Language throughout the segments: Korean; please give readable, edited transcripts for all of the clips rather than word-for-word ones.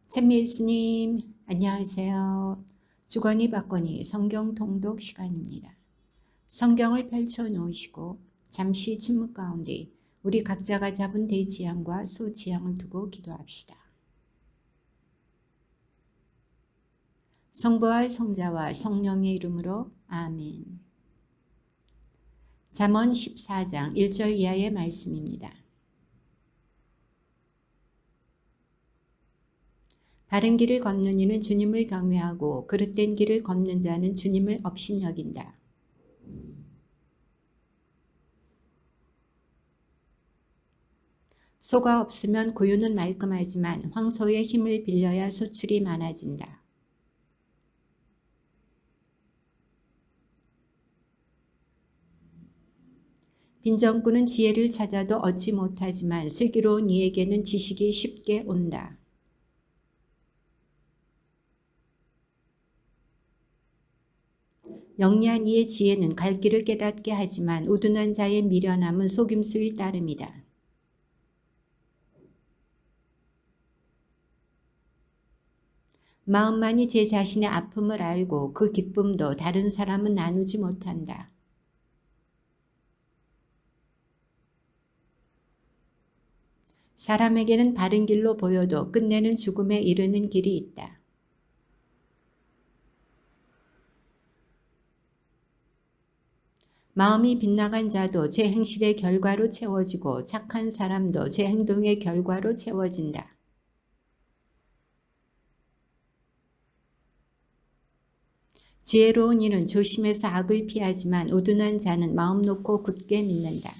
찬미 예수님, 안녕하세요. 주거니 받거니 성경 통독 시간입니다. 성경을 펼쳐 놓으시고 잠시 침묵 가운데 우리 각자가 잡은 대지향과 소지향을 두고 기도합시다. 성부와 성자와 성령의 이름으로 아멘. 잠언 14장 1절 이하의 말씀입니다. 바른 길을 걷는 이는 주님을 경외하고 그릇된 길을 걷는 자는 주님을 업신여긴다. 소가 없으면 고유는 말끔하지만 황소의 힘을 빌려야 소출이 많아진다. 빈정꾼은 지혜를 찾아도 얻지 못하지만 슬기로운 이에게는 지식이 쉽게 온다. 영리한 이의 지혜는 갈 길을 깨닫게 하지만 우둔한 자의 미련함은 속임수일 따름이다. 마음만이 제 자신의 아픔을 알고 그 기쁨도 다른 사람은 나누지 못한다. 사람에게는 바른 길로 보여도 끝내는 죽음에 이르는 길이 있다. 마음이 빗나간 자도 제 행실의 결과로 채워지고 착한 사람도 제 행동의 결과로 채워진다. 지혜로운 이는 조심해서 악을 피하지만 우둔한 자는 마음 놓고 굳게 믿는다.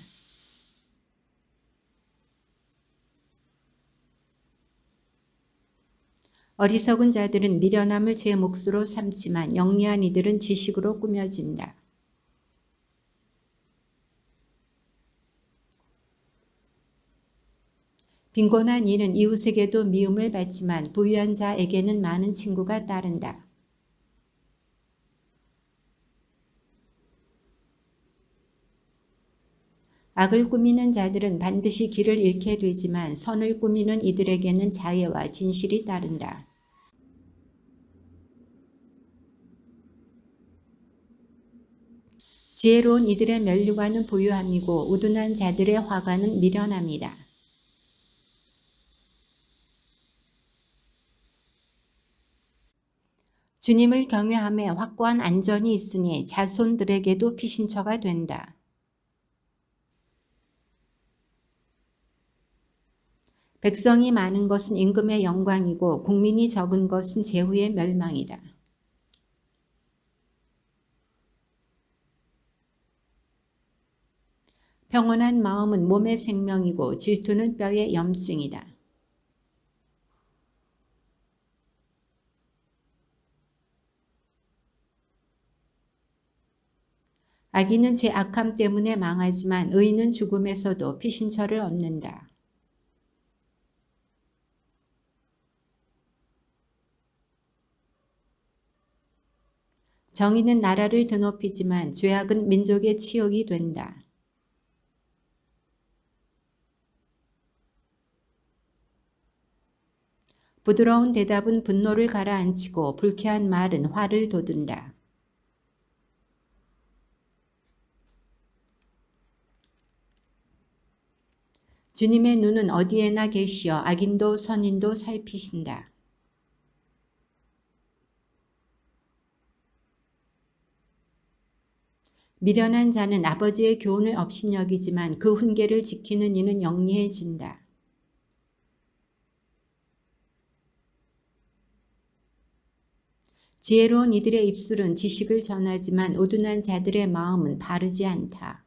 어리석은 자들은 미련함을 제 몫으로 삼지만 영리한 이들은 지식으로 꾸며진다. 빈곤한 이는 이웃에게도 미움을 받지만 부유한 자에게는 많은 친구가 따른다. 악을 꾸미는 자들은 반드시 길을 잃게 되지만 선을 꾸미는 이들에게는 자애와 진실이 따른다. 지혜로운 이들의 면류관은 부유함이고 우둔한 자들의 화관은 미련함이다. 주님을 경외함에 확고한 안전이 있으니 자손들에게도 피신처가 된다. 백성이 많은 것은 임금의 영광이고 국민이 적은 것은 제후의 멸망이다. 평온한 마음은 몸의 생명이고 질투는 뼈의 염증이다. 악인은 제 악함 때문에 망하지만 의인은 죽음에서도 피신처를 얻는다. 정의는 나라를 드높이지만 죄악은 민족의 치욕이 된다. 부드러운 대답은 분노를 가라앉히고 불쾌한 말은 화를 돋운다. 주님의 눈은 어디에나 계시어 악인도 선인도 살피신다. 미련한 자는 아버지의 교훈을 업신여기지만 그 훈계를 지키는 이는 영리해진다. 지혜로운 이들의 입술은 지식을 전하지만 우둔한 자들의 마음은 바르지 않다.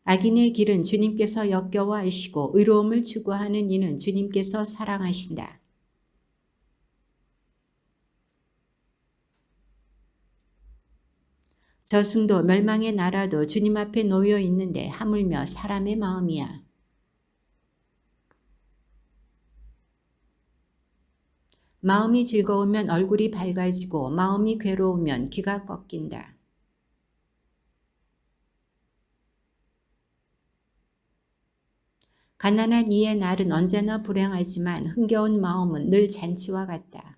악인의 길은 주님께서 역겨워하시고 의로움을 추구하는 이는 주님께서 사랑하신다. 저승도 멸망의 나라도 주님 앞에 놓여 있는데 하물며 사람의 마음이야. 마음이 즐거우면 얼굴이 밝아지고 마음이 괴로우면 귀가 꺾인다. 가난한 이의 날은 언제나 불행하지만 흥겨운 마음은 늘 잔치와 같다.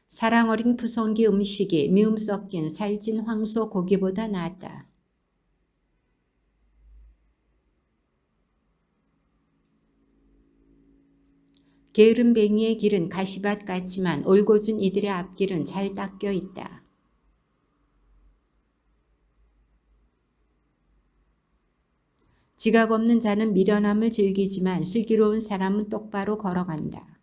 사랑 어린 푸송기 음식이 미움 섞인 살찐 황소 고기보다 낫다. 게으름뱅이의 길은 가시밭 같지만 올고준 이들의 앞길은 잘 닦여 있다. 지각 없는 자는 미련함을 즐기지만 슬기로운 사람은 똑바로 걸어간다.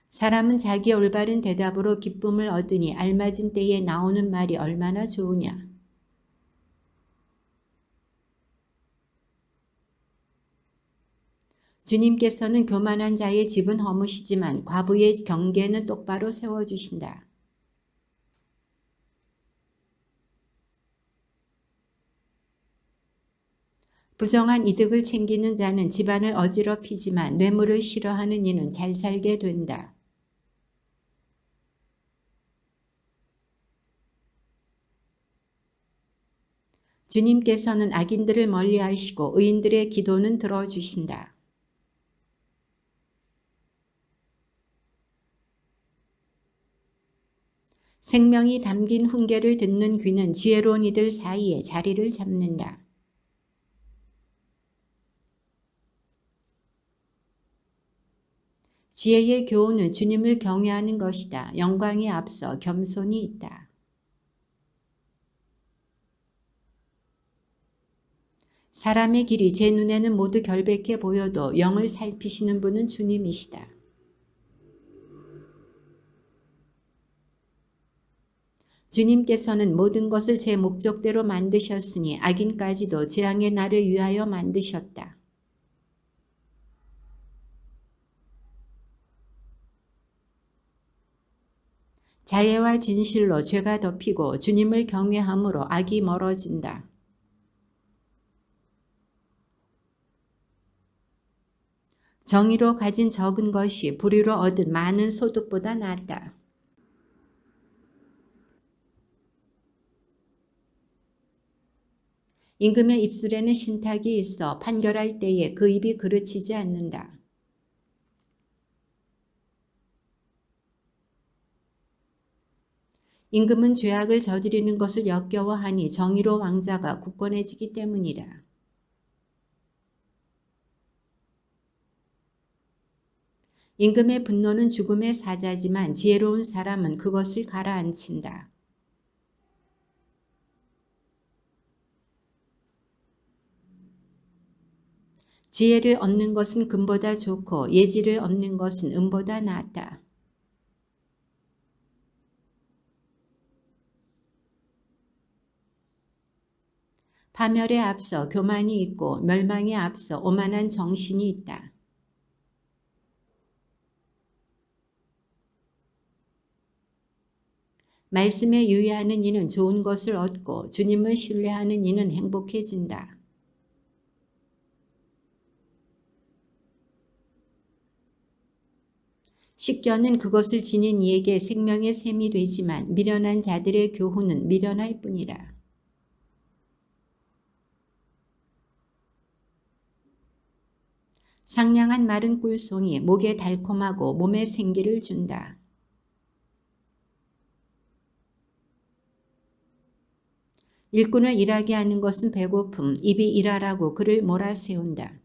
사람은 자기 올바른 대답으로 기쁨을 얻으니 알맞은 때에 나오는 말이 얼마나 좋으냐. 주님께서는 교만한 자의 집은 허무시지만 과부의 경계는 똑바로 세워주신다. 부정한 이득을 챙기는 자는 집안을 어지럽히지만 뇌물을 싫어하는 이는 잘 살게 된다. 주님께서는 악인들을 멀리하시고 의인들의 기도는 들어주신다. 생명이 담긴 훈계를 듣는 귀는 지혜로운 이들 사이에 자리를 잡는다. 지혜의 교훈은 주님을 경외하는 것이다. 영광에 앞서 겸손이 있다. 사람의 길이 제 눈에는 모두 결백해 보여도 영을 살피시는 분은 주님이시다. 주님께서는 모든 것을 제 목적대로 만드셨으니 악인까지도 재앙의 날을 위하여 만드셨다. 자애와 진실로 죄가 덮이고 주님을 경외함으로 악이 멀어진다. 정의로 가진 적은 것이 불의로 얻은 많은 소득보다 낫다. 임금의 입술에는 신탁이 있어 판결할 때에 그 입이 그르치지 않는다. 임금은 죄악을 저지르는 것을 역겨워하니 정의로 왕자가 굳건해지기 때문이다. 임금의 분노는 죽음의 사자지만 지혜로운 사람은 그것을 가라앉힌다. 지혜를 얻는 것은 금보다 좋고 예지를 얻는 것은 은보다 낫다. 파멸에 앞서 교만이 있고 멸망에 앞서 오만한 정신이 있다. 말씀에 유의하는 이는 좋은 것을 얻고 주님을 신뢰하는 이는 행복해진다. 식견은 그것을 지닌 이에게 생명의 샘이 되지만 미련한 자들의 교훈은 미련할 뿐이다. 상냥한 마른 꿀송이 목에 달콤하고 몸에 생기를 준다. 일꾼을 일하게 하는 것은 배고픔, 입이 일하라고 그를 몰아세운다.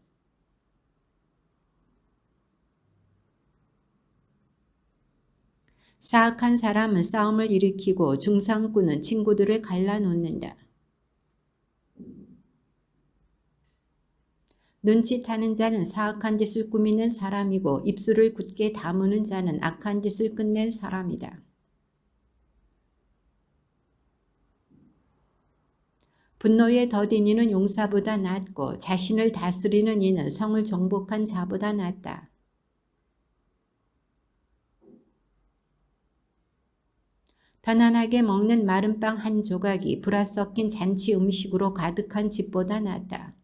사악한 사람은 싸움을 일으키고 중상꾼은 친구들을 갈라놓는다. 눈짓하는 자는 사악한 짓을 꾸미는 사람이고 입술을 굳게 다무는 자는 악한 짓을 끝낸 사람이다. 분노에 더딘 이는 용사보다 낫고 자신을 다스리는 이는 성을 정복한 자보다 낫다. 편안하게 먹는 마른 빵 한 조각이 불화 섞인 잔치 음식으로 가득한 집보다 낫다.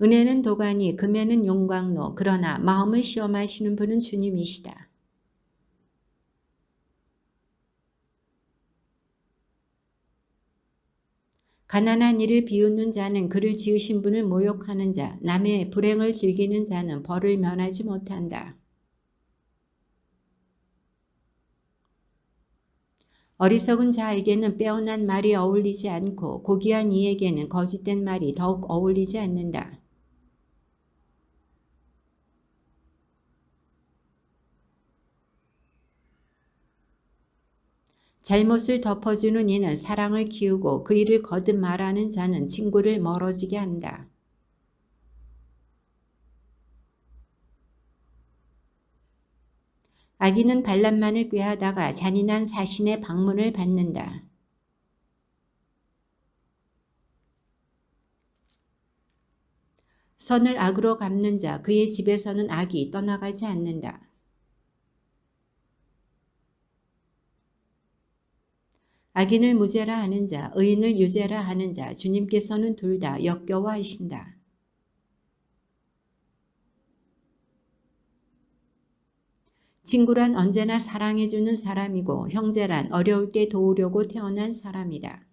은혜는 도가니, 금에는 용광로. 그러나 마음을 시험하시는 분은 주님이시다. 가난한 이를 비웃는 자는 그를 지으신 분을 모욕하는 자, 남의 불행을 즐기는 자는 벌을 면하지 못한다. 어리석은 자에게는 빼어난 말이 어울리지 않고 고귀한 이에게는 거짓된 말이 더욱 어울리지 않는다. 잘못을 덮어주는 이는 사랑을 키우고 그 일을 거듭 말하는 자는 친구를 멀어지게 한다. 악인은 반란만을 꾀하다가 잔인한 사신의 방문을 받는다. 선을 악으로 갚는 자, 그의 집에서는 악이 떠나가지 않는다. 악인을 무죄라 하는 자, 의인을 유죄라 하는 자, 주님께서는 둘 다 역겨워하신다. 친구란 언제나 사랑해주는 사람이고 형제란 어려울 때 도우려고 태어난 사람이다.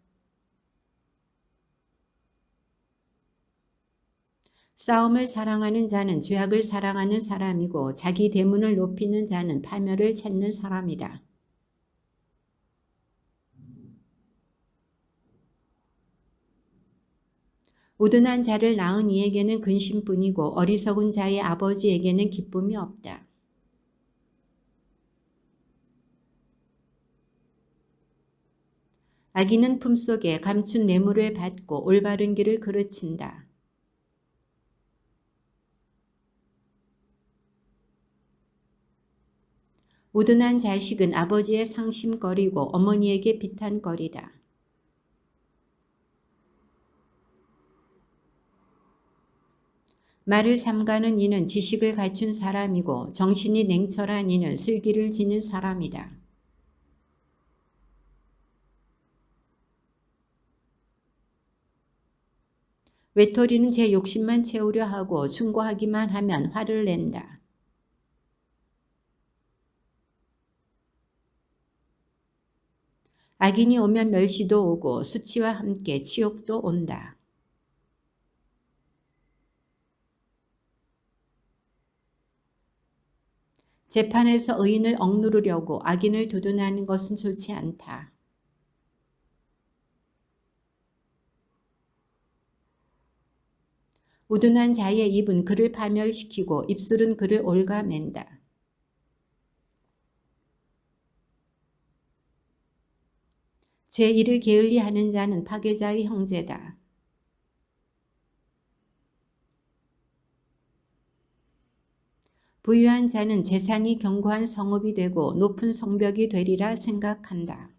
싸움을 사랑하는 자는 죄악을 사랑하는 사람이고 자기 대문을 높이는 자는 파멸을 찾는 사람이다. 우둔한 자를 낳은 이에게는 근심뿐이고 어리석은 자의 아버지에게는 기쁨이 없다. 악인은 품속에 감춘 뇌물을 받고 올바른 길을 그르친다. 우둔한 자식은 아버지의 상심거리고 어머니에게 비탄거리다. 말을 삼가는 이는 지식을 갖춘 사람이고 정신이 냉철한 이는 슬기를 지닌 사람이다. 외톨이는 제 욕심만 채우려 하고 충고하기만 하면 화를 낸다. 악인이 오면 멸시도 오고 수치와 함께 치욕도 온다. 재판에서 의인을 억누르려고 악인을 두둔하는 것은 좋지 않다. 우둔한 자의 입은 그를 파멸시키고 입술은 그를 올가맨다. 제 일을 게을리하는 자는 파괴자의 형제다. 부유한 자는 재산이 견고한 성읍이 되고 높은 성벽이 되리라 생각한다.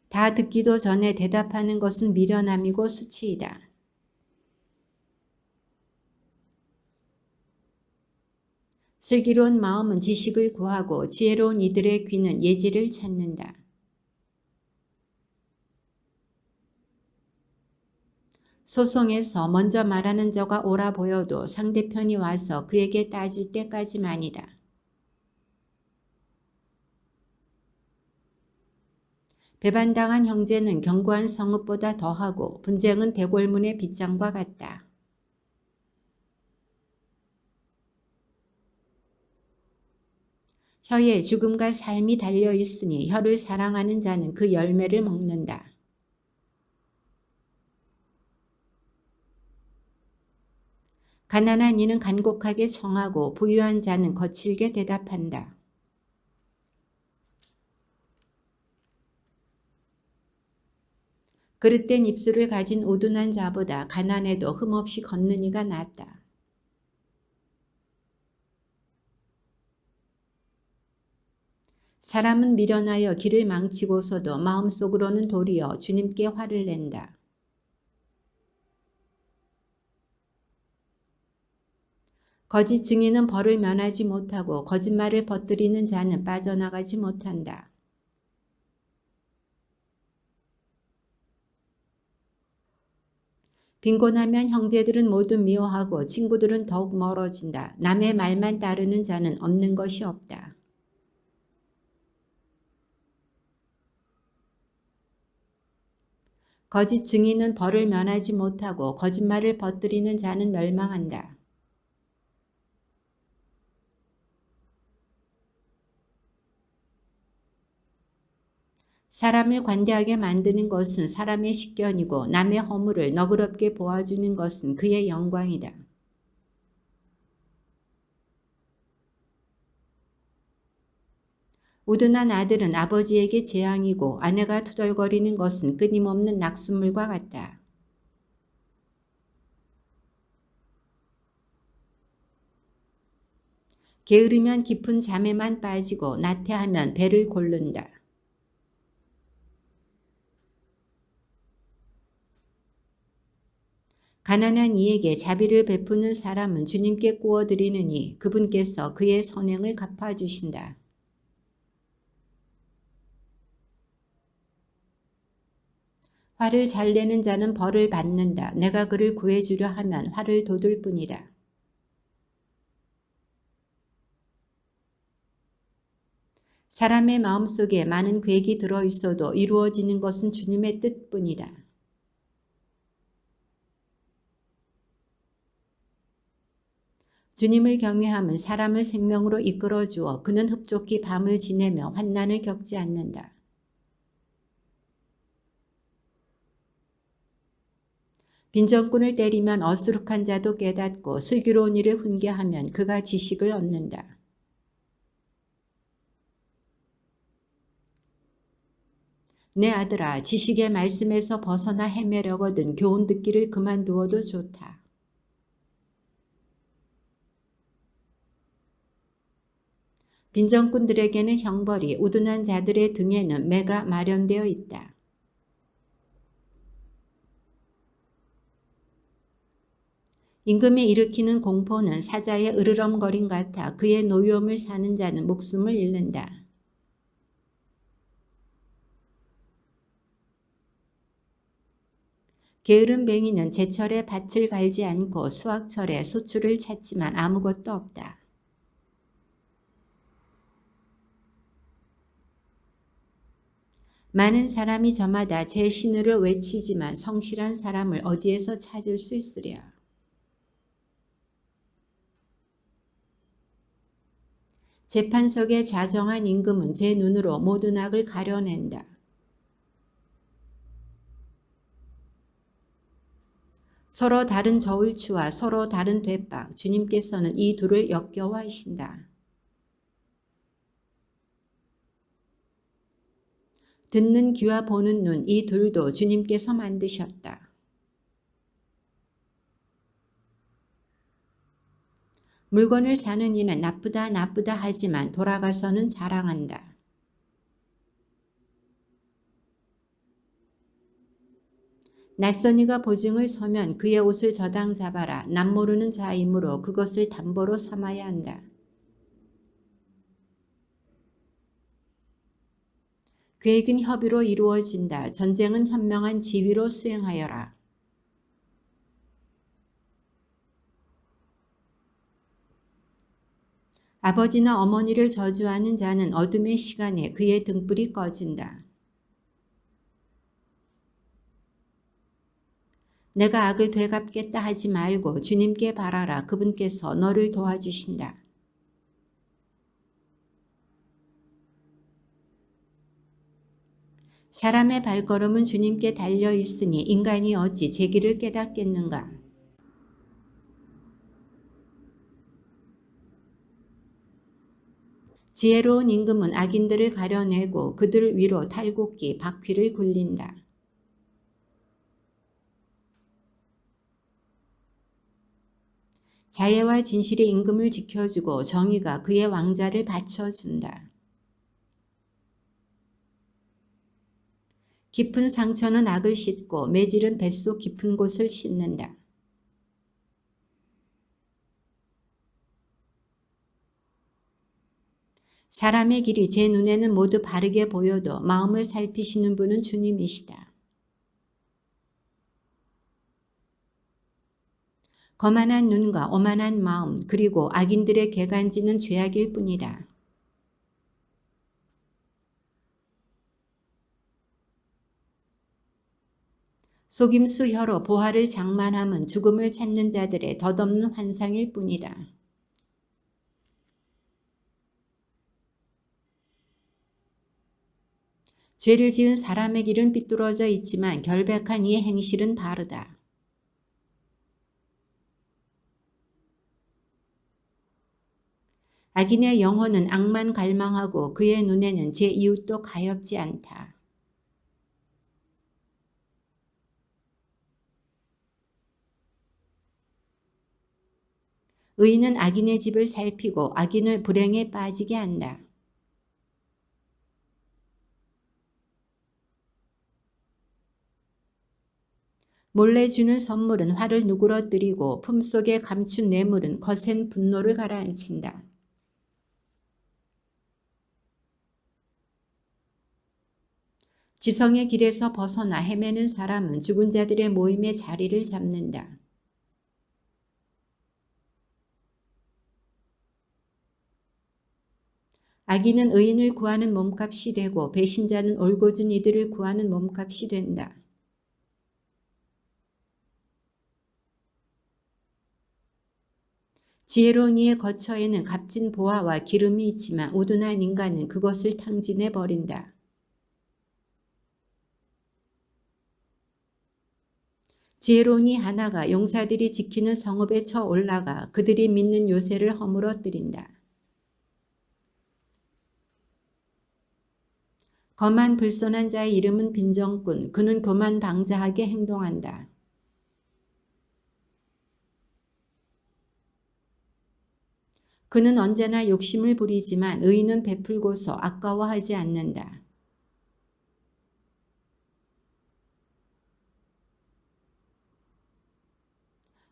다 듣기도 전에 대답하는 것은 미련함이고 수치이다. 슬기로운 마음은 지식을 구하고 지혜로운 이들의 귀는 예지를 찾는다. 소송에서 먼저 말하는 자가 옳아 보여도 상대편이 와서 그에게 따질 때까지만이다. 배반당한 형제는 견고한 성읍보다 더하고 분쟁은 대궐문의 빗장과 같다. 혀에 죽음과 삶이 달려있으니 혀를 사랑하는 자는 그 열매를 먹는다. 가난한 이는 간곡하게 청하고 부유한 자는 거칠게 대답한다. 그릇된 입술을 가진 우둔한 자보다 가난해도 흠없이 걷는 이가 낫다. 사람은 미련하여 길을 망치고서도 마음속으로는 도리어 주님께 화를 낸다. 거짓 증인은 벌을 면하지 못하고 거짓말을 퍼뜨리는 자는 빠져나가지 못한다. 빈곤하면 형제들은 모두 미워하고 친구들은 더욱 멀어진다. 남의 말만 따르는 자는 얻는 것이 없다. 거짓 증인은 벌을 면하지 못하고 거짓말을 퍼뜨리는 자는 멸망한다. 사람을 관대하게 만드는 것은 사람의 식견이고 남의 허물을 너그럽게 보아주는 것은 그의 영광이다. 우둔한 아들은 아버지에게 재앙이고 아내가 투덜거리는 것은 끊임없는 낙숫물과 같다. 게으르면 깊은 잠에만 빠지고 나태하면 배를 고른다. 가난한 이에게 자비를 베푸는 사람은 주님께 구워드리느니 그분께서 그의 선행을 갚아주신다. 화를 잘 내는 자는 벌을 받는다. 내가 그를 구해주려 하면 화를 돋을 뿐이다. 사람의 마음속에 많은 계획이 들어있어도 이루어지는 것은 주님의 뜻뿐이다. 주님을 경외함은 사람을 생명으로 이끌어주어 그는 흡족히 밤을 지내며 환난을 겪지 않는다. 빈정꾼을 때리면 어수룩한 자도 깨닫고 슬기로운 일을 훈계하면 그가 지식을 얻는다. 내 아들아, 지식의 말씀에서 벗어나 헤매려거든 교훈 듣기를 그만두어도 좋다. 빈정꾼들에게는 형벌이, 우둔한 자들의 등에는 매가 마련되어 있다. 임금이 일으키는 공포는 사자의 으르렁거림 같아 그의 노여움을 사는 자는 목숨을 잃는다. 게으른 뱅이는 제철에 밭을 갈지 않고 수확철에 소출을 찾지만 아무것도 없다. 많은 사람이 저마다 제 신으를 외치지만 성실한 사람을 어디에서 찾을 수 있으랴. 재판석에 좌정한 임금은 제 눈으로 모든 악을 가려낸다. 서로 다른 저울추와 서로 다른 되박, 주님께서는 이 둘을 역겨워하신다. 듣는 귀와 보는 눈, 이 둘도 주님께서 만드셨다. 물건을 사는 이는 나쁘다 나쁘다 하지만 돌아가서는 자랑한다. 낯선 이가 보증을 서면 그의 옷을 저당 잡아라. 남모르는 자이므로 그것을 담보로 삼아야 한다. 계획은 협의로 이루어진다. 전쟁은 현명한 지휘로 수행하여라. 아버지나 어머니를 저주하는 자는 어둠의 시간에 그의 등불이 꺼진다. 내가 악을 되갚겠다 하지 말고 주님께 바라라. 그분께서 너를 도와주신다. 사람의 발걸음은 주님께 달려 있으니 인간이 어찌 제 길을 깨닫겠는가. 지혜로운 임금은 악인들을 가려내고 그들 위로 탈곡기 바퀴를 굴린다. 자애와 진실이 임금을 지켜주고 정의가 그의 왕자를 받쳐준다. 깊은 상처는 악을 씻고 매질은 뱃속 깊은 곳을 씻는다. 사람의 길이 제 눈에는 모두 바르게 보여도 마음을 살피시는 분은 주님이시다. 거만한 눈과 오만한 마음 그리고 악인들의 개간지는 죄악일 뿐이다. 속임수 혀로 보화를 장만함은 죽음을 찾는 자들의 덧없는 환상일 뿐이다. 죄를 지은 사람의 길은 삐뚤어져 있지만 결백한 이의 행실은 바르다. 악인의 영혼은 악만 갈망하고 그의 눈에는 제 이웃도 가엾지 않다. 의인은 악인의 집을 살피고 악인을 불행에 빠지게 한다. 몰래 주는 선물은 화를 누그러뜨리고 품속에 감춘 뇌물은 거센 분노를 가라앉힌다. 지성의 길에서 벗어나 헤매는 사람은 죽은 자들의 모임에 자리를 잡는다. 악인은 의인을 구하는 몸값이 되고 배신자는 올곧은 이들을 구하는 몸값이 된다. 지혜로운 이의 거처에는 값진 보화와 기름이 있지만 우둔한 인간은 그것을 탕진해 버린다. 지혜로운 이 하나가 용사들이 지키는 성읍에 쳐 올라가 그들이 믿는 요새를 허물어뜨린다. 거만 불손한 자의 이름은 빈정꾼, 그는 교만 방자하게 행동한다. 그는 언제나 욕심을 부리지만 의인은 베풀고서 아까워하지 않는다.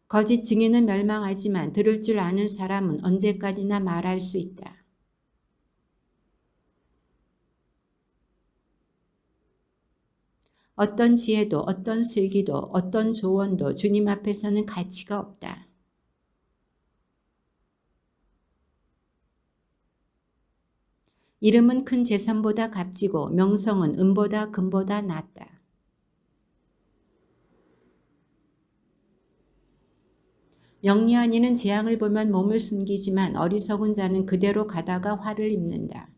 거짓 증인은 멸망하지만 들을 줄 아는 사람은 언제까지나 말할 수 있다. 어떤 지혜도 어떤 슬기도 어떤 조언도 주님 앞에서는 가치가 없다. 이름은 큰 재산보다 값지고 명성은 은보다 금보다 낫다. 영리한 이는 재앙을 보면 몸을 숨기지만 어리석은 자는 그대로 가다가 화를 입는다.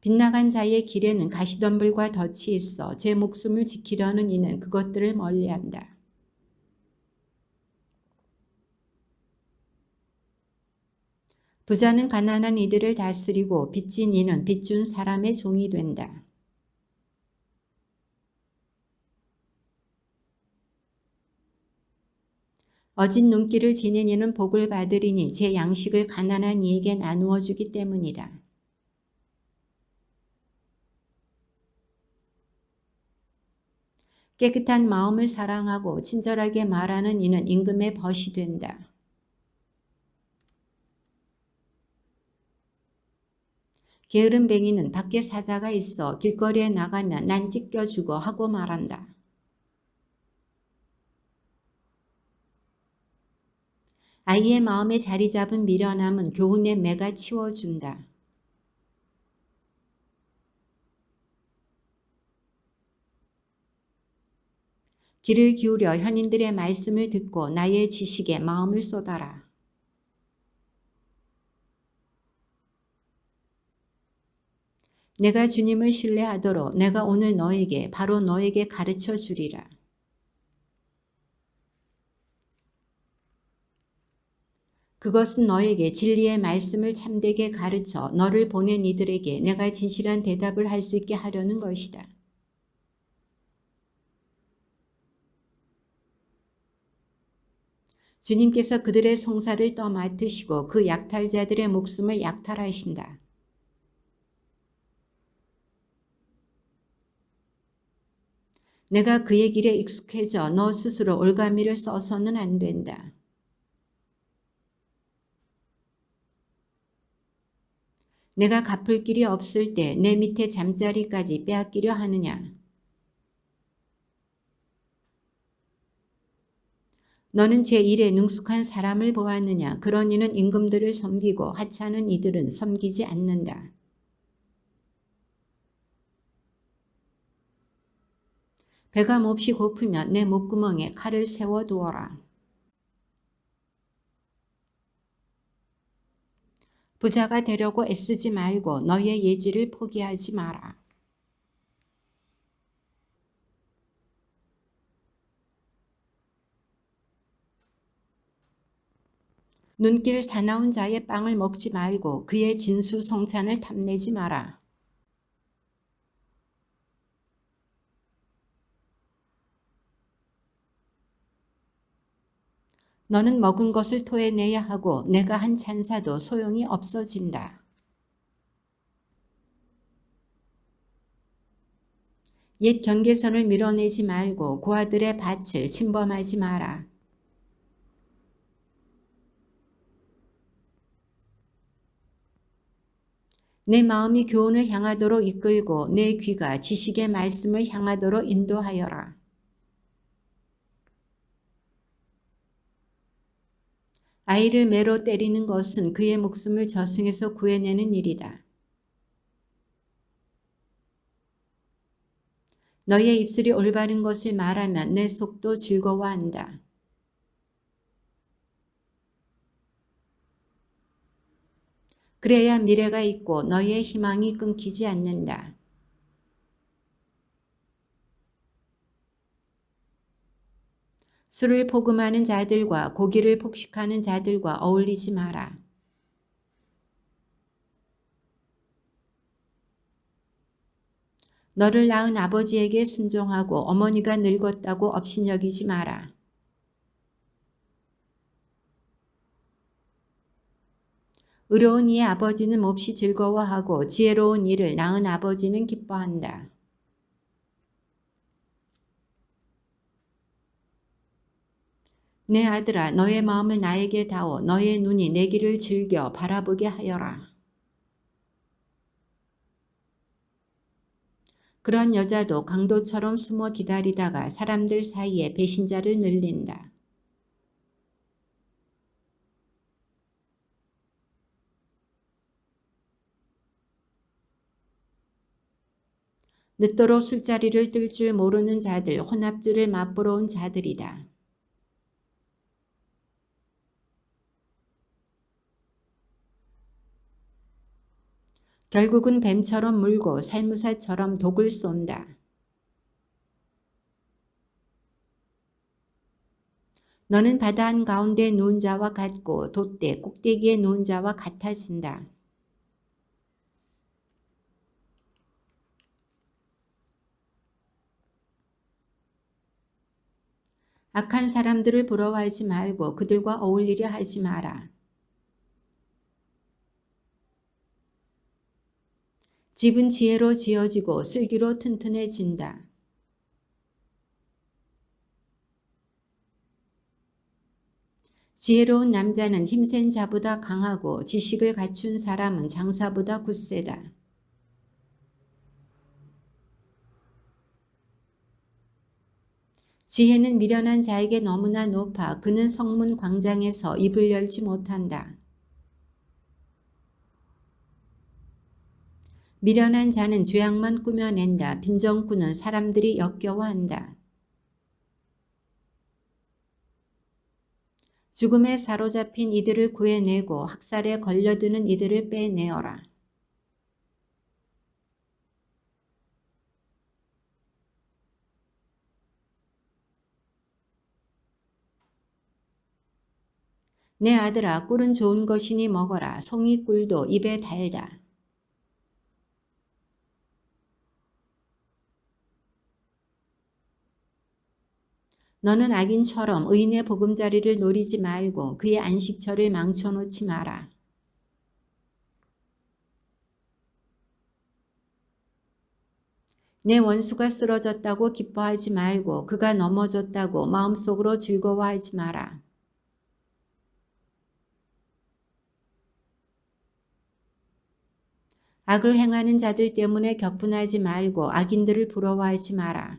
빗나간 자의 길에는 가시덤불과 덫이 있어 제 목숨을 지키려는 이는 그것들을 멀리한다. 부자는 가난한 이들을 다스리고 빚진 이는 빚준 사람의 종이 된다. 어진 눈길을 지닌 이는 복을 받으리니 제 양식을 가난한 이에게 나누어 주기 때문이다. 깨끗한 마음을 사랑하고 친절하게 말하는 이는 임금의 벗이 된다. 게으름뱅이는 밖에 사자가 있어 길거리에 나가면 난 찢겨주고 하고 말한다. 아이의 마음에 자리 잡은 미련함은 교훈의 매가 치워준다. 귀를 기울여 현인들의 말씀을 듣고 나의 지식에 마음을 쏟아라. 내가 주님을 신뢰하도록 내가 오늘 너에게 바로 너에게 가르쳐 주리라. 그것은 너에게 진리의 말씀을 참되게 가르쳐 너를 보낸 이들에게 내가 진실한 대답을 할 수 있게 하려는 것이다. 주님께서 그들의 송사를 떠맡으시고 그 약탈자들의 목숨을 약탈하신다. 내가 그의 길에 익숙해져 너 스스로 올가미를 써서는 안 된다. 내가 갚을 길이 없을 때 내 밑에 잠자리까지 빼앗기려 하느냐. 너는 제1에 능숙한 사람을 보았느냐? 그런 이는 임금들을 섬기고 하찮은 이들은 섬기지 않는다. 배가 몹시 고프면 내 목구멍에 칼을 세워두어라. 부자가 되려고 애쓰지 말고 너의 예지를 포기하지 마라. 눈길 사나운 자의 빵을 먹지 말고 그의 진수성찬을 탐내지 마라. 너는 먹은 것을 토해내야 하고 내가 한 찬사도 소용이 없어진다. 옛 경계선을 밀어내지 말고 고아들의 밭을 침범하지 마라. 내 마음이 교훈을 향하도록 이끌고 내 귀가 지식의 말씀을 향하도록 인도하여라. 아이를 매로 때리는 것은 그의 목숨을 저승에서 구해내는 일이다. 너의 입술이 올바른 것을 말하면 내 속도 즐거워한다. 그래야 미래가 있고 너의 희망이 끊기지 않는다. 술을 포금하는 자들과 고기를 폭식하는 자들과 어울리지 마라. 너를 낳은 아버지에게 순종하고 어머니가 늙었다고 업신여기지 마라. 의로운 이의 아버지는 몹시 즐거워하고 지혜로운 이를 낳은 아버지는 기뻐한다. 내 아들아, 너의 마음을 나에게 다오. 너의 눈이 내 길을 즐겨 바라보게 하여라. 그런 여자도 강도처럼 숨어 기다리다가 사람들 사이에 배신자를 늘린다. 늦도록 술자리를 뜰 줄 모르는 자들, 혼합주를 맛보러 온 자들이다. 결국은 뱀처럼 물고 살무사처럼 독을 쏜다. 너는 바다 한가운데 누운 자와 같고 돛대 꼭대기에 누운 자와 같아진다. 악한 사람들을 부러워하지 말고 그들과 어울리려 하지 마라. 집은 지혜로 지어지고 슬기로 튼튼해진다. 지혜로운 남자는 힘센 자보다 강하고 지식을 갖춘 사람은 장사보다 굳세다. 지혜는 미련한 자에게 너무나 높아 그는 성문 광장에서 입을 열지 못한다. 미련한 자는 죄악만 꾸며낸다. 빈정꾼은 사람들이 역겨워한다. 죽음에 사로잡힌 이들을 구해내고 학살에 걸려드는 이들을 빼내어라. 내 아들아, 꿀은 좋은 것이니 먹어라. 송이꿀도 입에 달다. 너는 악인처럼 의인의 보금자리를 노리지 말고 그의 안식처를 망쳐놓지 마라. 내 원수가 쓰러졌다고 기뻐하지 말고 그가 넘어졌다고 마음속으로 즐거워하지 마라. 악을 행하는 자들 때문에 격분하지 말고 악인들을 부러워하지 마라.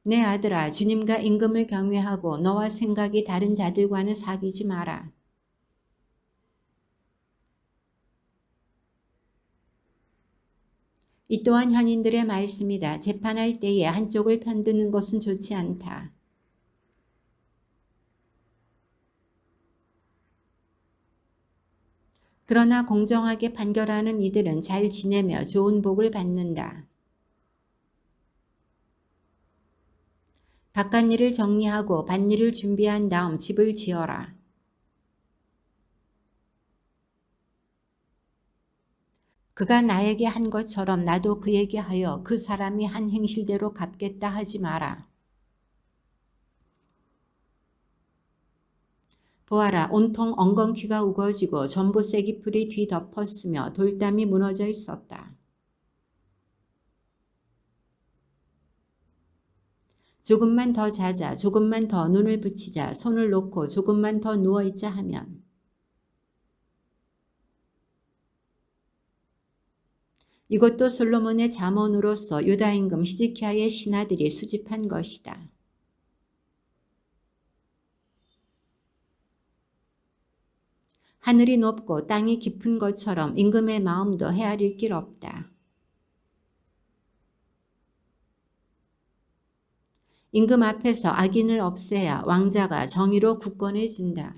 내 아들아, 주님과 임금을 경외하고 너와 생각이 다른 자들과는 사귀지 마라. 이 또한 현인들의 말씀이다. 재판할 때에 한쪽을 편드는 것은 좋지 않다. 그러나 공정하게 판결하는 이들은 잘 지내며 좋은 복을 받는다. 바깥일을 정리하고 밭일을 준비한 다음 집을 지어라. 그가 나에게 한 것처럼 나도 그에게 하여 그 사람이 한 행실대로 갚겠다 하지 마라. 보아라, 온통 엉겅퀴가 우거지고 전봇세기 풀이 뒤덮었으며 돌담이 무너져 있었다. 조금만 더 자자, 조금만 더 눈을 붙이자, 손을 놓고 조금만 더 누워있자 하면 이것도 솔로몬의 잠언으로서 유다 임금 히즈키야의 신하들이 수집한 것이다. 하늘이 높고 땅이 깊은 것처럼 임금의 마음도 헤아릴 길 없다. 임금 앞에서 악인을 없애야 왕자가 정의로 굳건해진다.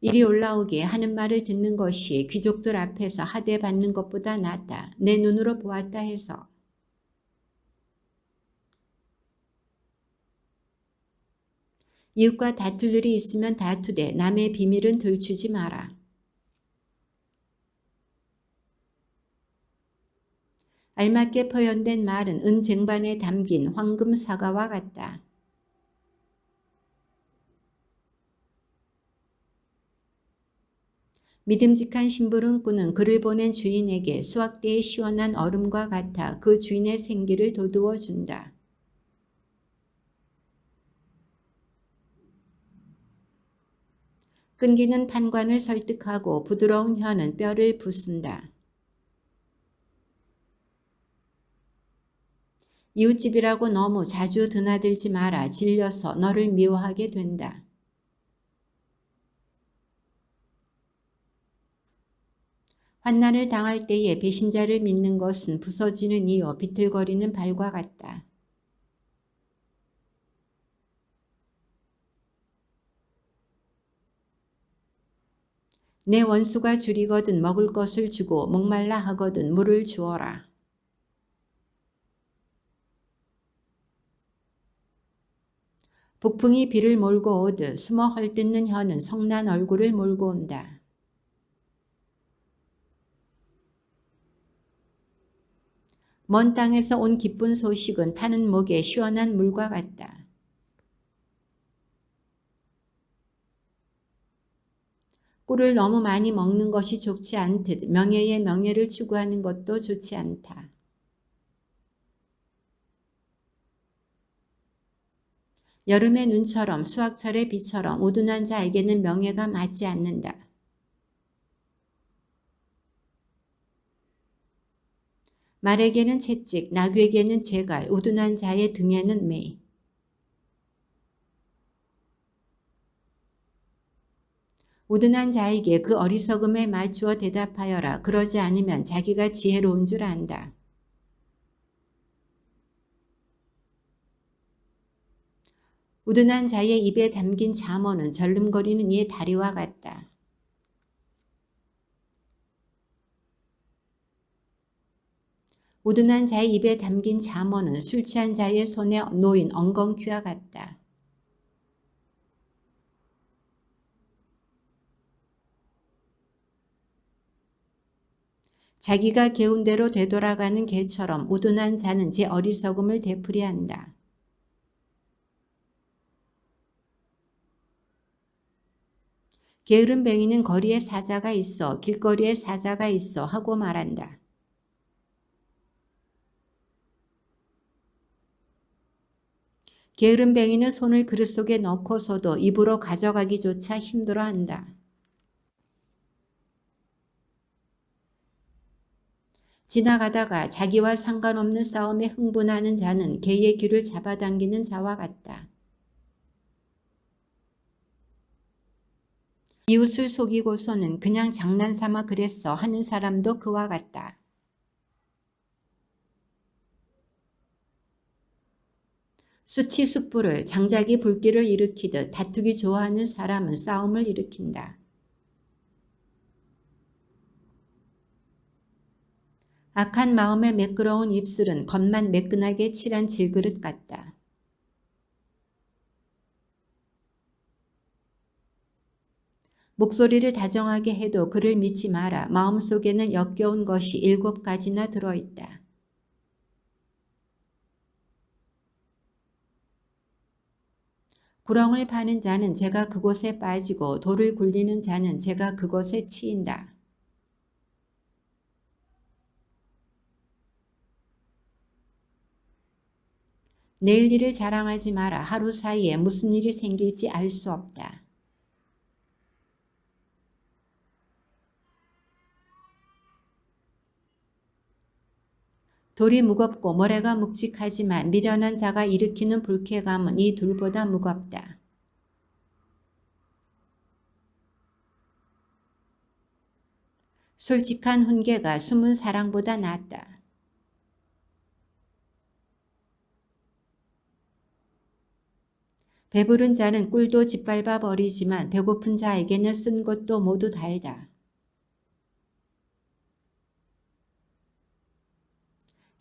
이리 올라오게 하는 말을 듣는 것이 귀족들 앞에서 하대받는 것보다 낫다. 내 눈으로 보았다 해서. 이웃과 다툴 일이 있으면 다투되 남의 비밀은 들추지 마라. 알맞게 표현된 말은 은쟁반에 담긴 황금 사과와 같다. 믿음직한 심부름꾼은 그를 보낸 주인에게 수확대의 시원한 얼음과 같아 그 주인의 생기를 돋우어 준다. 끈기는 판관을 설득하고 부드러운 혀는 뼈를 부순다. 이웃집이라고 너무 자주 드나들지 마라. 질려서 너를 미워하게 된다. 환난을 당할 때에 배신자를 믿는 것은 부서지는 이요 비틀거리는 발과 같다. 내 원수가 줄이거든 먹을 것을 주고 목말라 하거든 물을 주어라. 북풍이 비를 몰고 오듯 숨어 헐뜯는 혀는 성난 얼굴을 몰고 온다. 먼 땅에서 온 기쁜 소식은 타는 목에 시원한 물과 같다. 꿀을 너무 많이 먹는 것이 좋지 않듯 명예의 명예를 추구하는 것도 좋지 않다. 여름의 눈처럼 수확철의 비처럼 우둔한 자에게는 명예가 맞지 않는다. 말에게는 채찍, 나귀에게는 재갈, 우둔한 자의 등에는 매. 우둔한 자에게 그 어리석음에 맞추어 대답하여라. 그러지 않으면 자기가 지혜로운 줄 안다. 우둔한 자의 입에 담긴 잠언은 절름거리는 이의 다리와 같다. 우둔한 자의 입에 담긴 잠언은 술 취한 자의 손에 놓인 엉겅퀴와 같다. 자기가 개운 대로 되돌아가는 개처럼 우둔한 자는 제 어리석음을 되풀이한다. 게으른 뱅이는 거리에 사자가 있어 길거리에 사자가 있어 하고 말한다. 게으른 뱅이는 손을 그릇 속에 넣고서도 입으로 가져가기조차 힘들어한다. 지나가다가 자기와 상관없는 싸움에 흥분하는 자는 개의 귀를 잡아당기는 자와 같다. 이웃을 속이고서는 그냥 장난삼아 그랬어 하는 사람도 그와 같다. 수치 숯불을 장작이 불길을 일으키듯 다투기 좋아하는 사람은 싸움을 일으킨다. 악한 마음에 매끄러운 입술은 겉만 매끈하게 칠한 질그릇 같다. 목소리를 다정하게 해도 그를 믿지 마라. 마음속에는 역겨운 것이 7가지나 들어있다. 구렁을 파는 자는 재가 그곳에 빠지고 돌을 굴리는 자는 재가 그것에 치인다. 내일 일을 자랑하지 마라. 하루 사이에 무슨 일이 생길지 알 수 없다. 돌이 무겁고 모래가 묵직하지만 미련한 자가 일으키는 불쾌감은 이 둘보다 무겁다. 솔직한 훈계가 숨은 사랑보다 낫다. 배부른 자는 꿀도 짓밟아 버리지만 배고픈 자에게는 쓴 것도 모두 달다.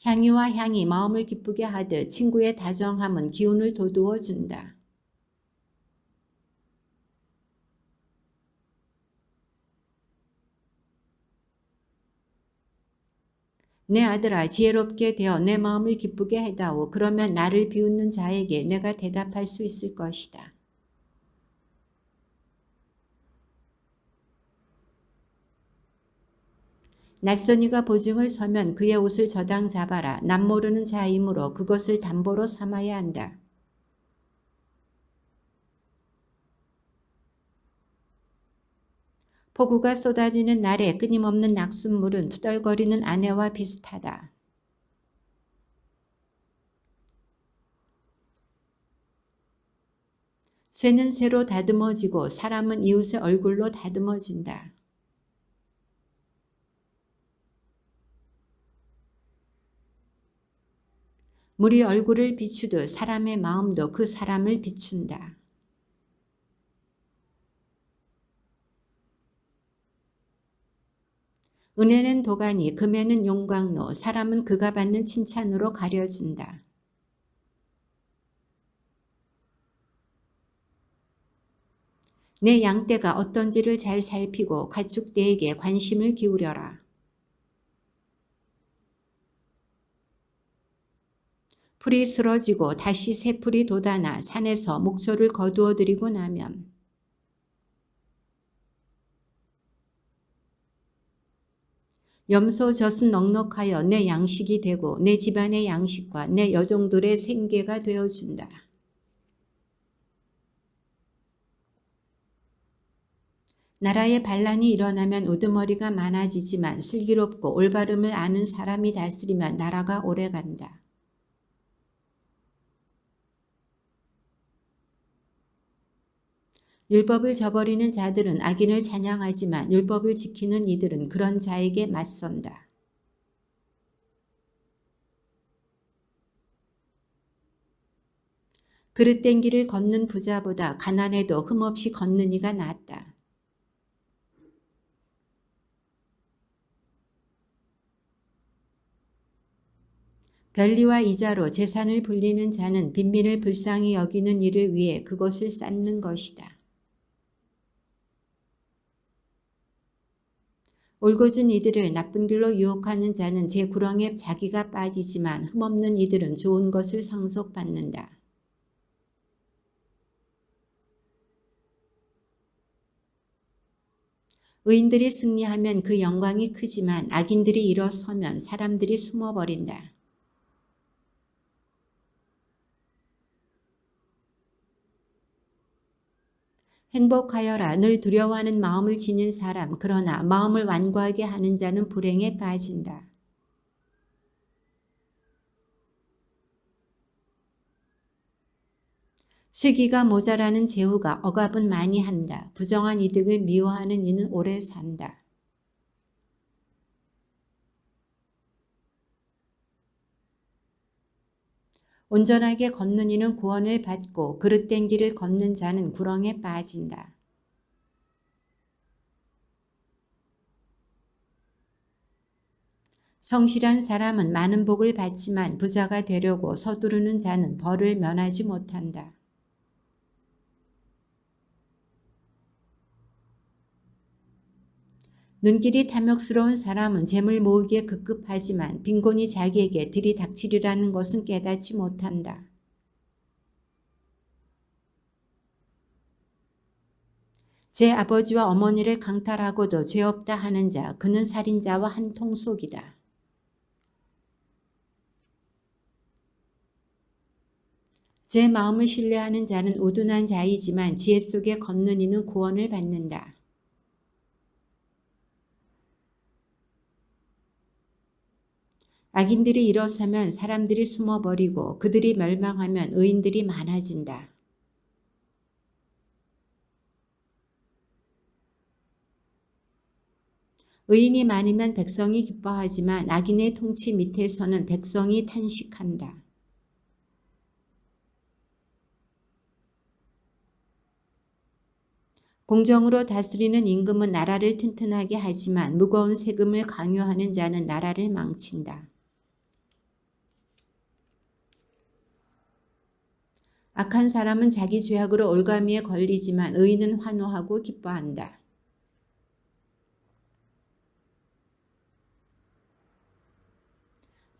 향유와 향이 마음을 기쁘게 하듯 친구의 다정함은 기운을 돋우어 준다. 내 아들아 지혜롭게 되어 내 마음을 기쁘게 해다오. 그러면 나를 비웃는 자에게 내가 대답할 수 있을 것이다. 낯선 이가 보증을 서면 그의 옷을 저당 잡아라. 남 모르는 자이므로 그것을 담보로 삼아야 한다. 폭우가 쏟아지는 날에 끊임없는 낙숫물은 투덜거리는 아내와 비슷하다. 쇠는 쇠로 다듬어지고 사람은 이웃의 얼굴로 다듬어진다. 물이 얼굴을 비추듯 사람의 마음도 그 사람을 비춘다. 은혜는 도가니, 금에는 용광로, 사람은 그가 받는 칭찬으로 가려진다. 내 양떼가 어떤지를 잘 살피고 가축대에게 관심을 기울여라. 풀이 쓰러지고 다시 새 풀이 돋아나 산에서 목초를 거두어 들이고 나면 염소 젖은 넉넉하여 내 양식이 되고 내 집안의 양식과 내 여종들의 생계가 되어준다. 나라에 반란이 일어나면 우두머리가 많아지지만 슬기롭고 올바름을 아는 사람이 다스리면 나라가 오래간다. 율법을 저버리는 자들은 악인을 찬양하지만 율법을 지키는 이들은 그런 자에게 맞선다. 그릇된 길을 걷는 부자보다 가난해도 흠없이 걷는 이가 낫다. 변리와 이자로 재산을 불리는 자는 빈민을 불쌍히 여기는 일을 위해 그것을 쌓는 것이다. 올곧은 이들을 나쁜 길로 유혹하는 자는 제 구렁에 자기가 빠지지만 흠없는 이들은 좋은 것을 상속받는다. 의인들이 승리하면 그 영광이 크지만 악인들이 일어서면 사람들이 숨어버린다. 행복하여라. 늘 두려워하는 마음을 지닌 사람, 그러나 마음을 완고하게 하는 자는 불행에 빠진다. 실기가 모자라는 제후가 억압은 많이 한다. 부정한 이득을 미워하는 이는 오래 산다. 온전하게 걷는 이는 구원을 받고 그릇된 길을 걷는 자는 구렁에 빠진다. 성실한 사람은 많은 복을 받지만 부자가 되려고 서두르는 자는 벌을 면하지 못한다. 눈길이 탐욕스러운 사람은 재물 모으기에 급급하지만 빈곤이 자기에게 들이닥치리라는 것은 깨닫지 못한다. 제 아버지와 어머니를 강탈하고도 죄 없다 하는 자, 그는 살인자와 한 통속이다. 제 마음을 신뢰하는 자는 우둔한 자이지만 지혜 속에 걷는 이는 구원을 받는다. 악인들이 일어서면 사람들이 숨어버리고 그들이 멸망하면 의인들이 많아진다. 의인이 많으면 백성이 기뻐하지만 악인의 통치 밑에서는 백성이 탄식한다. 공정으로 다스리는 임금은 나라를 튼튼하게 하지만 무거운 세금을 강요하는 자는 나라를 망친다. 악한 사람은 자기 죄악으로 올가미에 걸리지만 의인은 환호하고 기뻐한다.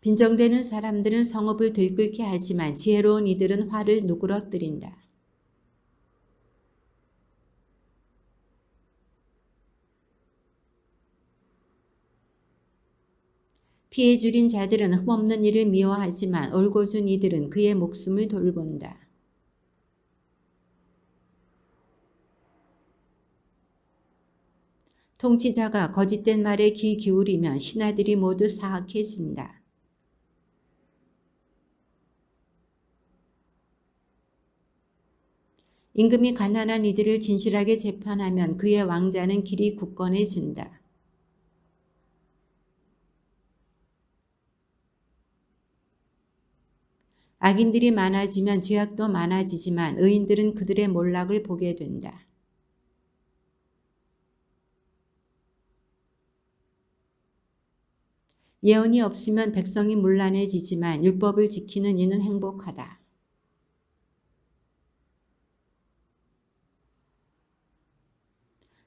빈정대는 사람들은 성읍을 들끓게 하지만 지혜로운 이들은 화를 누그러뜨린다. 피해 줄인 자들은 흠없는 일을 미워하지만 올고준 이들은 그의 목숨을 돌본다. 통치자가 거짓된 말에 귀 기울이면 신하들이 모두 사악해진다. 임금이 가난한 이들을 진실하게 재판하면 그의 왕자는 길이 굳건해진다. 악인들이 많아지면 죄악도 많아지지만 의인들은 그들의 몰락을 보게 된다. 예언이 없으면 백성이 문란해지지만 율법을 지키는 이는 행복하다.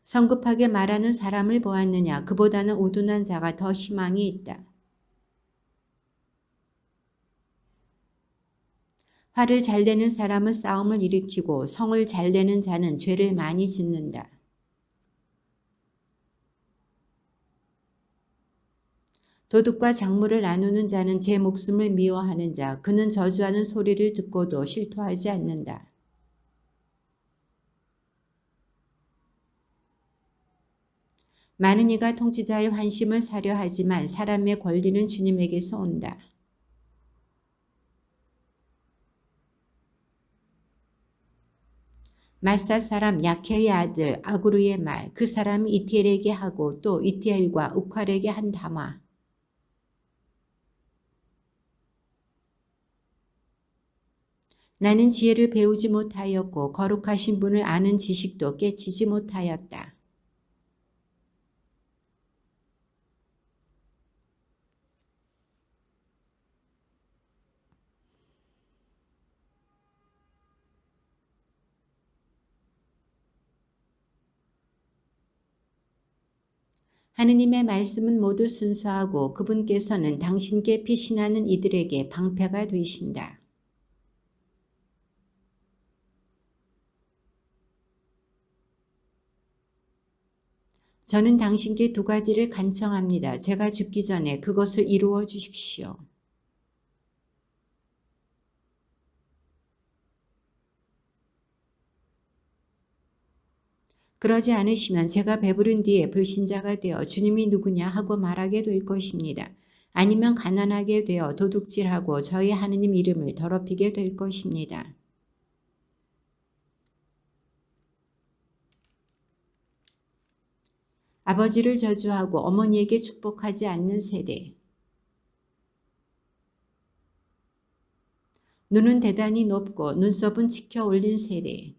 성급하게 말하는 사람을 보았느냐? 그보다는 우둔한 자가 더 희망이 있다. 화를 잘 내는 사람은 싸움을 일으키고 성을 잘 내는 자는 죄를 많이 짓는다. 도둑과 작물을 나누는 자는 제 목숨을 미워하는 자, 그는 저주하는 소리를 듣고도 실토하지 않는다. 많은 이가 통치자의 환심을 사려 하지만 사람의 권리는 주님에게서 온다. 말사 사람 야케의 아들 아구르의 말, 그 사람이 이티엘에게 하고 또 이티엘과 욱할에게 한 담화. 나는 지혜를 배우지 못하였고 거룩하신 분을 아는 지식도 깨치지 못하였다. 하느님의 말씀은 모두 순수하고 그분께서는 당신께 피신하는 이들에게 방패가 되신다. 저는 당신께 두 가지를 간청합니다. 제가 죽기 전에 그것을 이루어 주십시오. 그러지 않으시면 제가 배부른 뒤에 불신자가 되어 주님이 누구냐 하고 말하게 될 것입니다. 아니면 가난하게 되어 도둑질하고 저희 하느님 이름을 더럽히게 될 것입니다. 아버지를 저주하고 어머니에게 축복하지 않는 세대. 눈은 대단히 높고 눈썹은 치켜 올린 세대.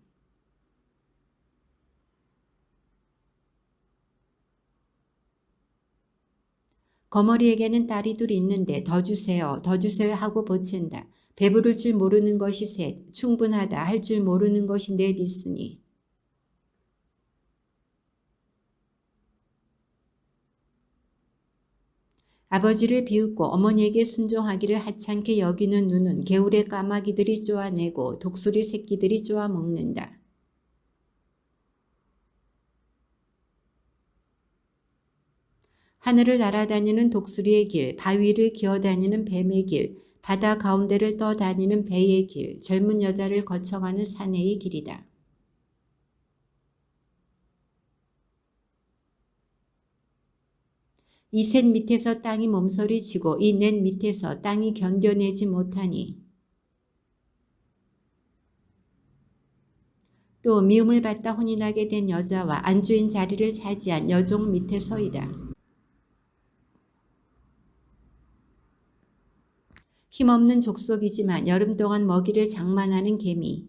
거머리에게는 딸이 둘 있는데 더 주세요, 더 주세요 하고 보챈다. 배부를 줄 모르는 것이 셋, 충분하다 할 줄 모르는 것이 넷 있으니. 아버지를 비웃고 어머니에게 순종하기를 하찮게 여기는 눈은 개울의 까마귀들이 쪼아내고 독수리 새끼들이 쪼아먹는다. 하늘을 날아다니는 독수리의 길, 바위를 기어다니는 뱀의 길, 바다 가운데를 떠다니는 배의 길, 젊은 여자를 거쳐가는 사내의 길이다. 이 셋 밑에서 땅이 몸서리치고 이 넷 밑에서 땅이 견뎌내지 못하니 또 미움을 받다 혼인하게 된 여자와 안주인 자리를 차지한 여종 밑에 서이다. 힘없는 족속이지만 여름 동안 먹이를 장만하는 개미.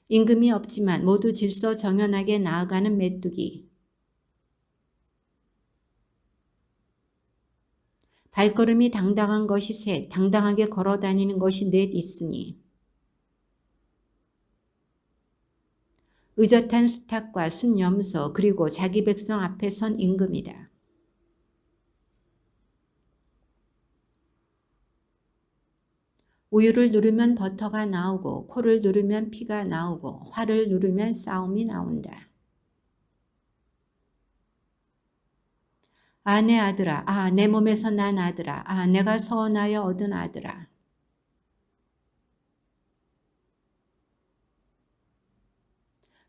임금이 없지만 모두 질서 정연하게 나아가는 메뚜기. 발걸음이 당당한 것이 셋, 당당하게 걸어다니는 것이 넷 있으니. 의젓한 수탉과 순염소 그리고 자기 백성 앞에 선 임금이다. 우유를 누르면 버터가 나오고 코를 누르면 피가 나오고 화를 누르면 싸움이 나온다. 아, 내 아들아, 아, 내 몸에서 난 아들아, 아, 내가 서원하여 얻은 아들아.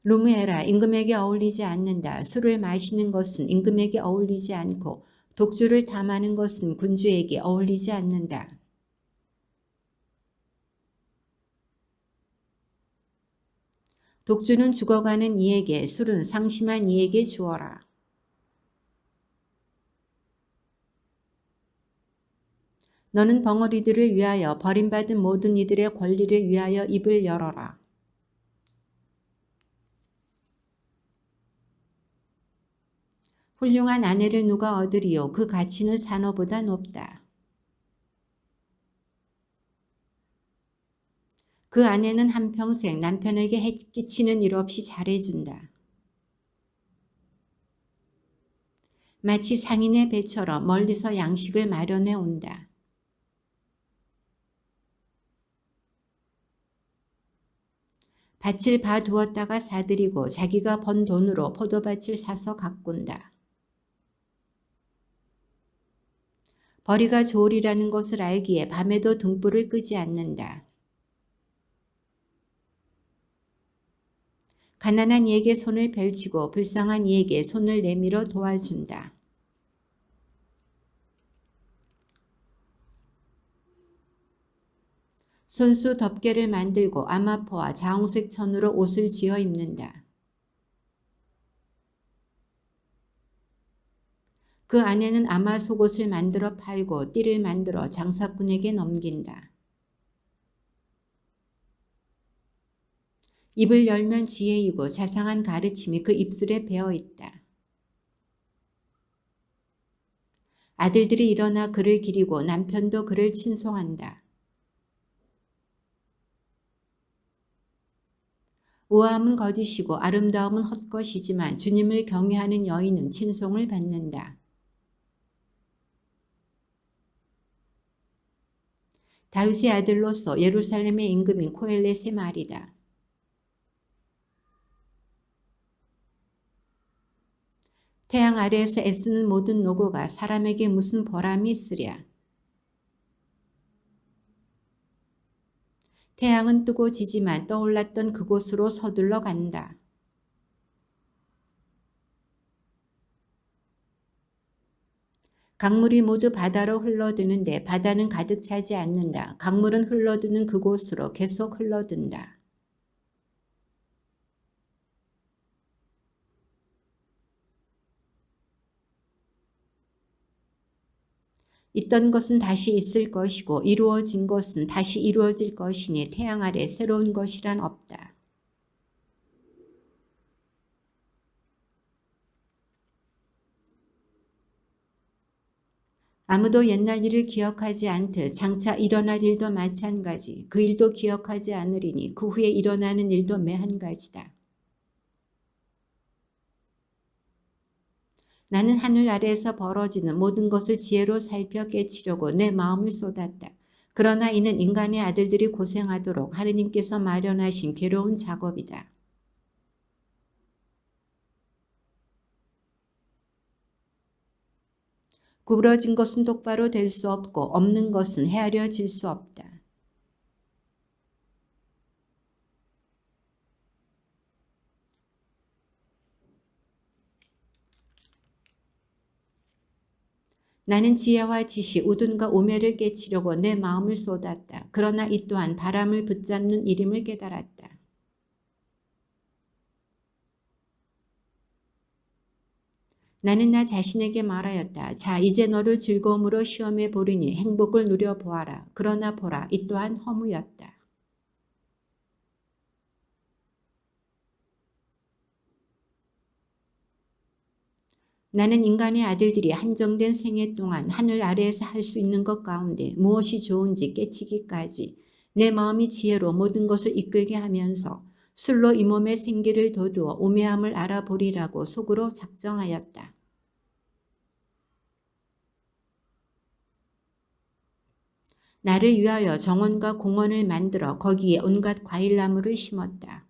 루무에라, 임금에게 어울리지 않는다. 술을 마시는 것은 임금에게 어울리지 않고 독주를 탐하는 것은 군주에게 어울리지 않는다. 독주는 죽어가는 이에게, 술은 상심한 이에게 주어라. 너는 벙어리들을 위하여 버림받은 모든 이들의 권리를 위하여 입을 열어라. 훌륭한 아내를 누가 얻으리요? 그 가치는 산호보다 높다. 그 아내는 한평생 남편에게 해끼치는 일 없이 잘해준다. 마치 상인의 배처럼 멀리서 양식을 마련해 온다. 밭을 봐두었다가 사들이고 자기가 번 돈으로 포도밭을 사서 가꾼다. 벌이가 좋으리라는 것을 알기에 밤에도 등불을 끄지 않는다. 가난한 이에게 손을 펼치고 불쌍한 이에게 손을 내밀어 도와준다. 손수 덮개를 만들고 아마포와 자홍색 천으로 옷을 지어 입는다. 그 아내는 아마 속옷을 만들어 팔고 띠를 만들어 장사꾼에게 넘긴다. 입을 열면 지혜이고 자상한 가르침이 그 입술에 배어 있다. 아들들이 일어나 그를 기리고 남편도 그를 친송한다. 우아함은 거짓이고 아름다움은 헛것이지만 주님을 경외하는 여인은 친송을 받는다. 다윗의 아들로서 예루살렘의 임금인 코엘렛의 말이다. 태양 아래에서 애쓰는 모든 노고가 사람에게 무슨 보람이 있으랴. 태양은 뜨고 지지만 떠올랐던 그곳으로 서둘러 간다. 강물이 모두 바다로 흘러드는데 바다는 가득 차지 않는다. 강물은 흘러드는 그곳으로 계속 흘러든다. 있던 것은 다시 있을 것이고 이루어진 것은 다시 이루어질 것이니 태양 아래 새로운 것이란 없다. 아무도 옛날 일을 기억하지 않듯 장차 일어날 일도 마찬가지, 그 일도 기억하지 않으리니 그 후에 일어나는 일도 매한가지다. 나는 하늘 아래에서 벌어지는 모든 것을 지혜로 살펴 깨치려고 내 마음을 쏟았다. 그러나 이는 인간의 아들들이 고생하도록 하느님께서 마련하신 괴로운 작업이다. 구부러진 것은 똑바로 될 수 없고 없는 것은 헤아려질 수 없다. 나는 지혜와 지식, 우둔과 우매를 깨치려고 내 마음을 쏟았다. 그러나 이 또한 바람을 붙잡는 일임을 깨달았다. 나는 나 자신에게 말하였다. 자, 이제 너를 즐거움으로 시험해 보리니 행복을 누려보아라. 그러나 보라, 이 또한 허무였다. 나는 인간의 아들들이 한정된 생애 동안 하늘 아래에서 할 수 있는 것 가운데 무엇이 좋은지 깨치기까지 내 마음이 지혜로 모든 것을 이끌게 하면서 술로 이 몸의 생기를 돋우어 우매함을 알아보리라고 속으로 작정하였다. 나를 위하여 정원과 공원을 만들어 거기에 온갖 과일나무를 심었다.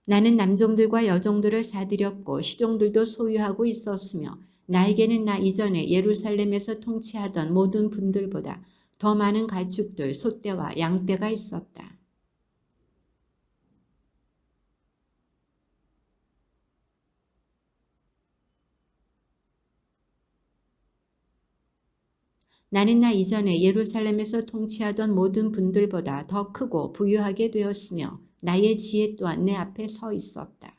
나는 남종들과 여종들을 사들였고 시종들도 소유하고 있었으며 나에게는 나 이전에 예루살렘에서 통치하던 모든 분들보다 더 많은 가축들, 소떼와 양떼가 있었다. 나는 나 이전에 예루살렘에서 통치하던 모든 분들보다 더 크고 부유하게 되었으며 나의 지혜 또한 내 앞에 서 있었다.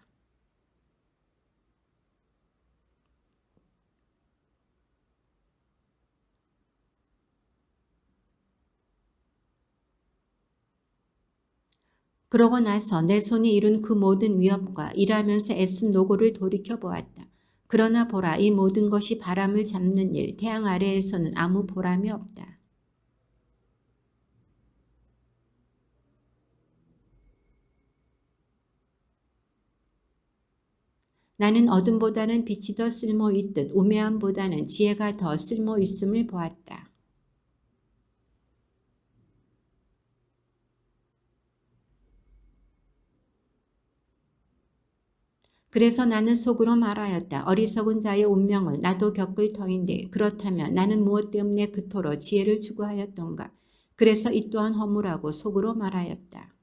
그러고 나서 내 손이 이룬 그 모든 위협과 일하면서 애쓴 노고를 돌이켜보았다. 그러나 보라, 이 모든 것이 바람을 잡는 일, 태양 아래에서는 아무 보람이 없다. 나는 어둠보다는 빛이 더 쓸모있듯 우매함보다는 지혜가 더 쓸모있음을 보았다. 그래서 나는 속으로 말하였다. 어리석은 자의 운명을 나도 겪을 터인데 그렇다면 나는 무엇 때문에 그토록 지혜를 추구하였던가. 그래서 이 또한 허무라고 속으로 말하였다.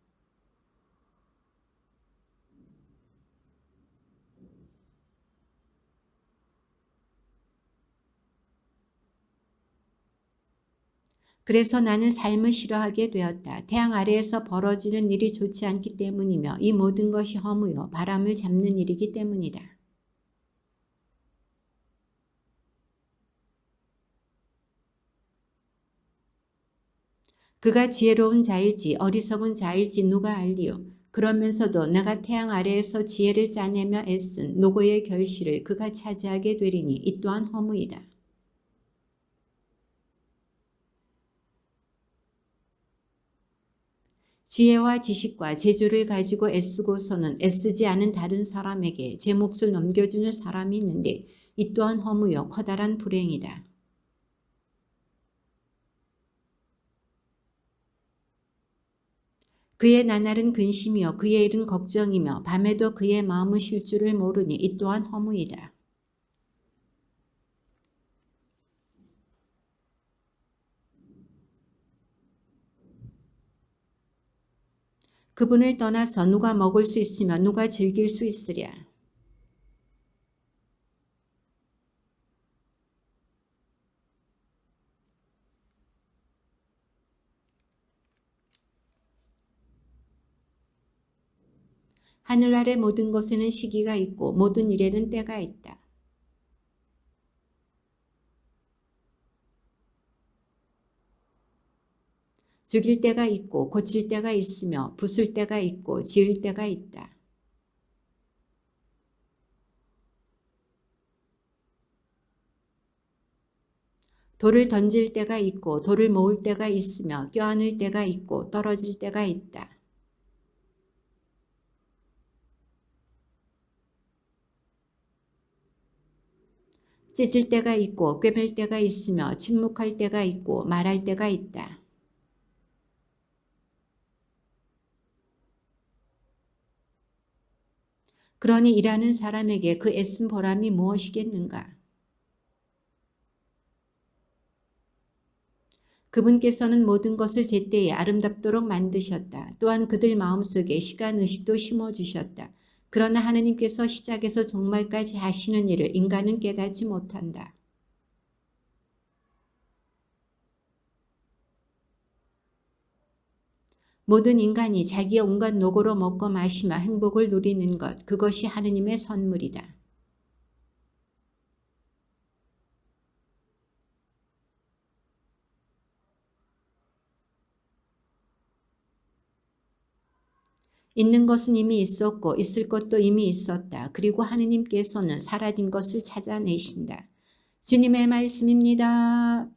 그래서 나는 삶을 싫어하게 되었다. 태양 아래에서 벌어지는 일이 좋지 않기 때문이며 이 모든 것이 허무요 바람을 잡는 일이기 때문이다. 그가 지혜로운 자일지 어리석은 자일지 누가 알리요. 그러면서도 내가 태양 아래에서 지혜를 짜내며 애쓴 노고의 결실을 그가 차지하게 되리니 이 또한 허무이다. 지혜와 지식과 재주를 가지고 애쓰고서는 애쓰지 않은 다른 사람에게 제 몫을 넘겨주는 사람이 있는데 이 또한 허무요 커다란 불행이다. 그의 나날은 근심이요 그의 일은 걱정이며 밤에도 그의 마음은 쉴 줄을 모르니 이 또한 허무이다. 그분을 떠나서 누가 먹을 수 있으며 누가 즐길 수 있으랴. 하늘 아래 모든 것에는 시기가 있고 모든 일에는 때가 있다. 죽일 때가 있고 고칠 때가 있으며 부술 때가 있고 지을 때가 있다. 돌을 던질 때가 있고 돌을 모을 때가 있으며 껴안을 때가 있고 떨어질 때가 있다. 찢을 때가 있고 꿰맬 때가 있으며 침묵할 때가 있고 말할 때가 있다. 그러니 일하는 사람에게 그 애쓴 보람이 무엇이겠는가? 그분께서는 모든 것을 제때에 아름답도록 만드셨다. 또한 그들 마음속에 시간 의식도 심어주셨다. 그러나 하느님께서 시작에서 종말까지 하시는 일을 인간은 깨닫지 못한다. 모든 인간이 자기의 온갖 노고로 먹고 마시며 행복을 누리는 것, 그것이 하느님의 선물이다. 있는 것은 이미 있었고 있을 것도 이미 있었다. 그리고 하느님께서는 사라진 것을 찾아내신다. 주님의 말씀입니다.